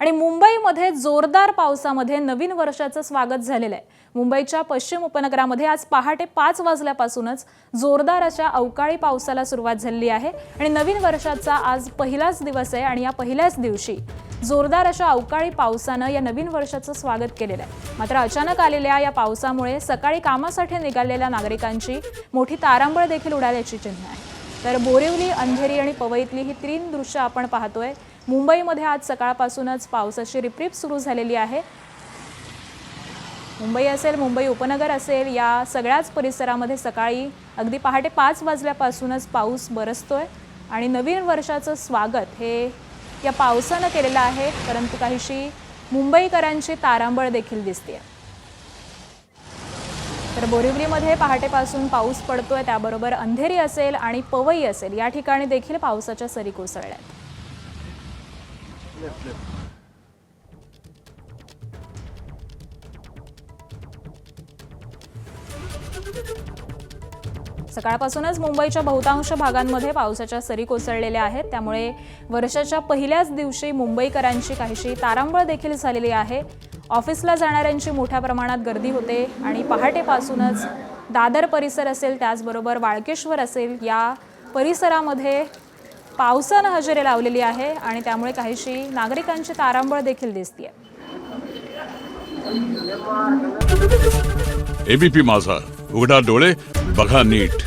आणि मुंबईमध्ये जोरदार पावसामध्ये नवीन वर्षाचं स्वागत झालेलं आहे। मुंबईच्या पश्चिम उपनगरामध्ये आज पहाटे 5 वाजल्यापासूनच जोरदार अशा अवकाळी पावसाला सुरुवात झाली आहे आणि नवीन वर्षाचा आज पहिलाच दिवस आहे आणि या पहिल्याच दिवशी जोरदार अशा अवकाळी पावसाने या नवीन वर्षाचं स्वागत केलेलं आहे। मात्र अचानक आलेल्या या पावसामुळे सकाळी कामासाठी निघालेल्या नागरिकांची मोठी तारांबळ देखील उडाल्याची चिन्ह आहे। तर बोरिवली, अंधेरी आणि पवईतली ही 3 दृश्य आपण पाहतोय। मुंबईमध्ये आज सकाळपासूनच पावसाची रिपरिप सुरू झालेली आहे। मुंबई असेल, मुंबई उपनगर असेल, या सगळ्याच परिसरामध्ये सकाळी अगदी पहाटे 5 वाजल्यापासूनच पाऊस बरसतोय आणि नवीन वर्षाचं स्वागत हे या पावसाने केलेलं आहे। परंतु काहीशी मुंबईकरांची तारांबळ देखील दिसते। तर बोरिवलीमध्ये पहाटेपासून पाऊस पडतोय, त्याबरोबर अंधेरी असेल आणि पवई असेल या ठिकाणी देखील पावसाच्या सरी कोसळल्यात। सकाळपासूनच मुंबईच्या बहुतांश भागांमध्ये पावसाच्या सरी कोसळलेल्या आहेत। त्यामुळे वर्षाच्या पहिल्याच दिवशी मुंबईकरांची काहीशी तारांबळ देखील झालेली आहे। ऑफिसला जाणाऱ्यांची मोठ्या प्रमाणात गर्दी होते आणि पहाटेपासूनच दादर परिसर असेल, त्याचबरोबर वाळकेश्वर असेल, या परिसरामध्ये पावसाने हजेरी लावलेली आहे आणि त्यामुळे काहीशी नागरिकांची तारांबळ देखील दिसते। एबीपी माझा, उघडा डोळे बघा नीट।